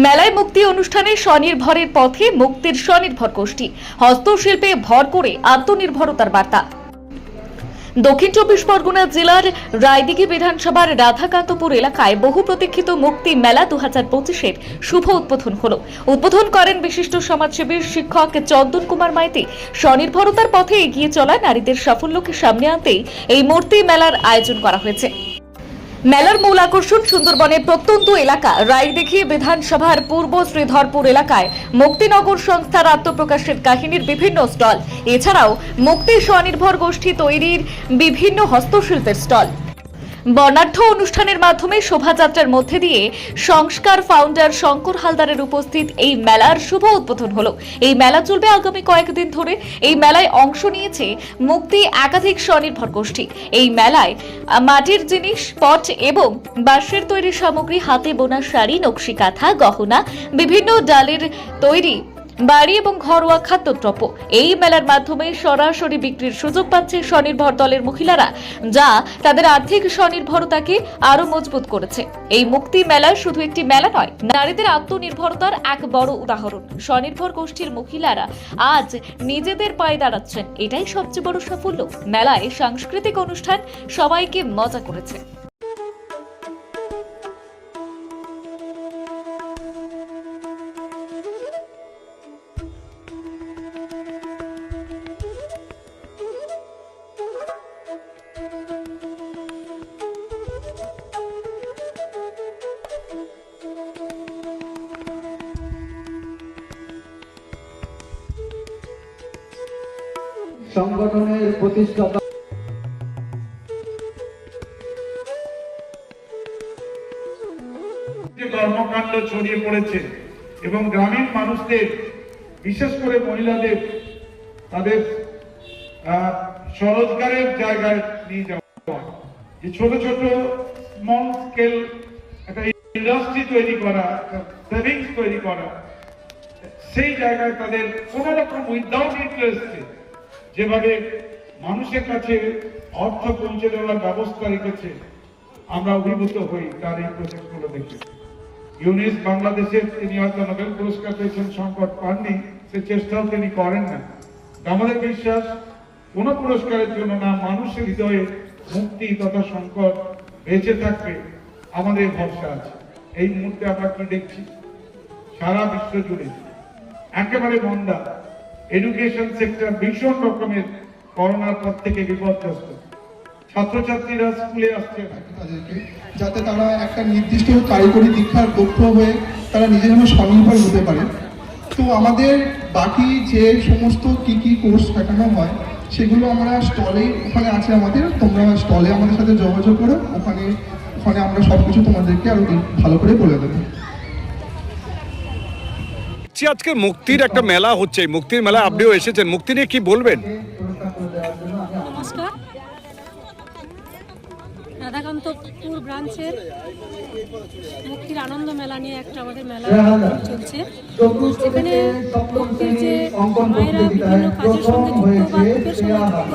মেলায় মুক্তি অনুষ্ঠানে স্বনির্ভরের পথে মুক্তির স্বনির্ভর গোষ্ঠী, হস্তশিল্পে ভর করে আত্মনির্ভরতার বার্তা। দক্ষিণ চব্বিশ পরগনা জেলার রায়দিঘি বিধানসভার রাধাকান্তপুর এলাকায় বহু প্রতীক্ষিত মুক্তি মেলা 2025-এর শুভ উদ্বোধন হলো। উদ্বোধন করেন বিশিষ্ট সমাজসেবী শিক্ষক চন্দন কুমার মাইতি। স্বনির্ভরতার পথে এগিয়ে চলা নারীদের সাফল্যকে সামনে আনতেই এই মূর্তি মেলার আয়োজন করা হয়েছে। মেলার মূল আকর্ষণ সুন্দরবনের প্রত্যন্ত এলাকা রায়দিঘি বিধানসভার পূর্ব শ্রীধরপুর এলাকায় মুক্তিনগর সংস্থার আত্মপ্রকাশের কাহিনীর বিভিন্ন স্টল, এছাড়াও মুক্তি স্বনির্ভর গোষ্ঠী তৈরির বিভিন্ন হস্তশিল্পের স্টল। বর্ণাঢ্য অনুষ্ঠানের মাধ্যমে শোভাযাত্রার মধ্যে দিয়ে সংস্কার ফাউন্ডার শঙ্কর হালদারের উপস্থিত এই মেলার শুভ উদ্বোধন হলো। এই মেলা চলবে আগামী কয়েকদিন ধরে। এই মেলায় অংশ নিয়েছে মুক্তি একাধিক স্বনির্ভর গোষ্ঠী। এই মেলায় মাটির জিনিস, পট এবং বাঁশের তৈরি সামগ্রী, হাতে বোনা শাড়ি, নকশি কাঁথা, গহনা, বিভিন্ন ডালের তৈরি বাড়ি এবং ঘরোয়া খাদ্যদ্রব্য। এই মেলার মাধ্যমে সরাসরি বিক্রির সুযোগ পাচ্ছে স্বনির্ভর দলের মহিলারা, যা তাদের আর্থিক স্বনির্ভরতাকে আরো মজবুত করেছে। এই মুক্তি মেলা শুধু একটি মেলা নয়, নারীদের আত্মনির্ভরতার এক বড় উদাহরণ। স্বনির্ভর গোষ্ঠীর মহিলারা আজ নিজেদের পায়ে দাঁড়াচ্ছেন, এটাই সবচেয়ে বড় সাফল্য। মেলায় সাংস্কৃতিক অনুষ্ঠান সবাইকে মজা করেছে। সংগঠনের প্রতিষ্ঠাতা কর্মকাণ্ড ছড়িয়ে পড়েছে এবং গ্রামীণ মানুষদের, বিশেষ করে মহিলাদের, তাদের স্বরোজগারের জায়গায় নিয়ে যাওয়া, যে ছোট ছোট স্মল স্কেল একটা ইন্ডাস্ট্রি তৈরি করা, সেভিংস তৈরি করা, সেই জায়গায় তাদের কোন রকম উইদাউট ইন্টারেস্টে যেভাবে মানুষের কাছে অর্থ পৌঁছে দেওয়ার ব্যবস্থা রেখেছে, আমরা অভিভূত হই তার এই প্রজেক্টগুলো দেখে। ইউনিস বাংলাদেশের, তিনি হয়তো নোবেল পুরস্কার পেয়েছেন, সংকট পাননি, সে চেষ্টাও তিনি করেন না। আমাদের বিশ্বাস কোন পুরস্কারের জন্য না, মানুষের হৃদয়ে মুক্তি তথা সংকট বেঁচে থাকবে আমাদের ভরসা আছে। এই মুহূর্তে আমরা কি দেখছি, সারা বিশ্ব জুড়ে একেবারে মন্দা, এডুকেশন সেক্টর ভীষণ রকমের করোনার পর থেকে বিপর্যস্ত। ছাত্রছাত্রীরা স্কুলে আসছে না, যাতে তারা একটা নির্দিষ্ট কারিগরি দীক্ষার দক্ষ হয়ে তারা নিজে যেন স্বনির্ভর হতে পারে। তো আমাদের বাকি যে সমস্ত কি কোর্স শেখানো হয় সেগুলো আমরা স্টলে, ওখানে আছে আমাদের, তোমরা স্টলে আমাদের সাথে যোগাযোগ করো, ওখানে আমরা সবকিছু তোমাদেরকে আরো ভালো করে বলে দেবো। আজকে মুক্তির একটা মেলা হচ্ছে, মুক্তির মেলা আপনিও এসেছেন, মুক্তি নিয়ে কি বলবেন? নমস্কার, রাধাকান্তপুর ব্রাঞ্চের মুক্তির আনন্দ মেলা নিয়ে একটা আমাদের মেলা চলছে, যেখানে মুক্তির যে মায়েরা বিভিন্ন কাজের সঙ্গে যুক্ত বা গ্রুপের সঙ্গে যুক্ত,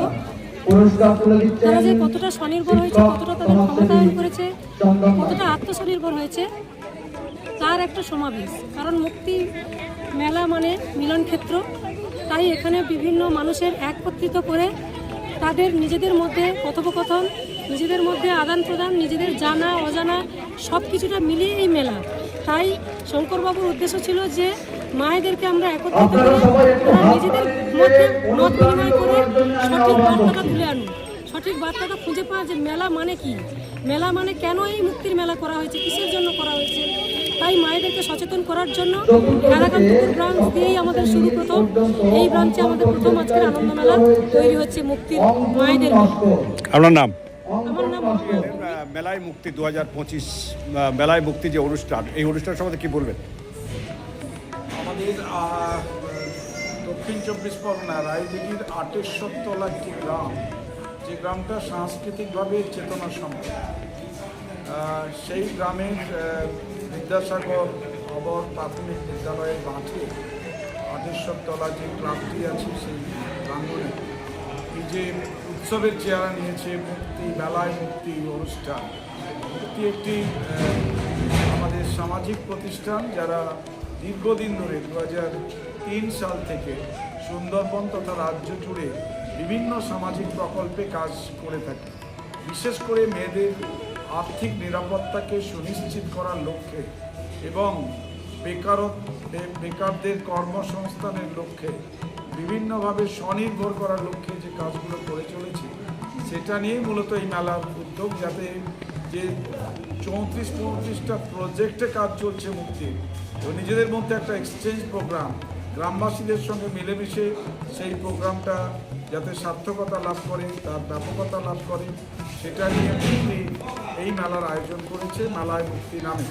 তারা যে কতটা স্বনির্ভর হয়েছে, কতটা তাদের ক্ষমতায়ন করেছে, কতটা আত্মস্বনির্ভর হয়েছে, তার একটা সমাবেশ। কারণ মুক্তি মেলা মানে মিলন ক্ষেত্র, তাই এখানে বিভিন্ন মানুষের একত্রিত করে তাদের নিজেদের মধ্যে কথোপকথন, নিজেদের মধ্যে আদান প্রদান, নিজেদের জানা অজানা সব কিছুটা মিলিয়ে এই মেলা। তাই শঙ্করবাবুর উদ্দেশ্য ছিল যে মায়েদেরকে আমরা একত্রিত করে নিজেদের মধ্যে মত বিনিময় করে সঠিক বার্তাটা তুলে আনুন, সঠিক বার্তাটা খুঁজে পাওয়া যে মেলা মানে কি, মেলা মানে কেন এই মুক্তির মেলা করা হয়েছে, কিসের জন্য করা হয়েছে। তাই মায়েদেরকে সচেতন করার জন্য রাধাকান্তপুর ব্রাঞ্চ দিয়েই আমাদের শুরু। প্রথম এই ব্রাঞ্চে আমাদের প্রথম আজকের আনন্দ মেলা তৈরি হচ্ছে মুক্তির মায়েদের। আপনার নাম? আমার নাম মেলায় মুক্তি 2025, মেলায় মুক্তি যে অনুষ্ঠান, এই অনুষ্ঠান সম্বন্ধে কি বলবেন? আমাদের দক্ষিণ চব্বিশ পরগনা রায়দিঘির 28 তলা একটি গ্রাম, যে গ্রামটা সাংস্কৃতিকভাবে চেতনা সম্পন্ন, সেই গ্রামের বিদ্যাসাগর অবর প্রাথমিক বিদ্যালয়ের মাঠে 28 তলা যে ক্লাবটি আছে, সেই প্রাঙ্গণে এই যে উৎসবের চেহারা নিয়েছে মুক্তি মেলায় মুক্তি অনুষ্ঠান, এটি একটি আমাদের সামাজিক প্রতিষ্ঠান যারা দীর্ঘদিন ধরে 2003 সাল থেকে সুন্দরবন তথা রাজ্য জুড়ে বিভিন্ন সামাজিক প্রকল্পে কাজ করে থাকে। বিশেষ করে মেয়েদের আর্থিক নিরাপত্তাকে সুনিশ্চিত করার লক্ষ্যে এবং বেকারদের কর্মসংস্থানের লক্ষ্যে বিভিন্নভাবে স্বনির্ভর করার লক্ষ্যে যে কাজগুলো করে চলেছে সেটা নিয়েই মূলত এই মেলার উদ্যোগ, যাতে যে 34-35টা প্রজেক্টে কাজ চলছে মুক্তির, এবং নিজেদের মধ্যে একটা এক্সচেঞ্জ প্রোগ্রাম, গ্রামবাসীদের সঙ্গে মিলেমিশে সেই প্রোগ্রামটা যাতে সার্থকতা লাভ করে, তার ব্যাপকতা লাভ করে, সেটা নিয়ে মুক্তি এই মেলার আয়োজন করেছে মেলায় মুক্তি নামে।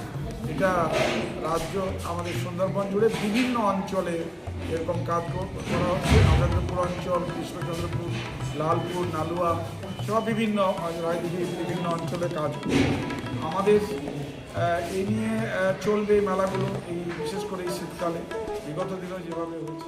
এটা রাজ্য আমাদের সুন্দরবন জুড়ে বিভিন্ন অঞ্চলে এরকম কাজ করা হচ্ছে। আনন্দপুর অঞ্চল, কৃষ্ণচন্দ্রপুর, লালপুর, নালুয়া সব বিভিন্ন রায়দিঘির বিভিন্ন অঞ্চলে কাজ করছে। আমাদের এই নিয়ে চলবে মেলাগুলো, এই বিশেষ করে এই শীতকালে, বিগত দিনেও যেভাবে হয়েছে।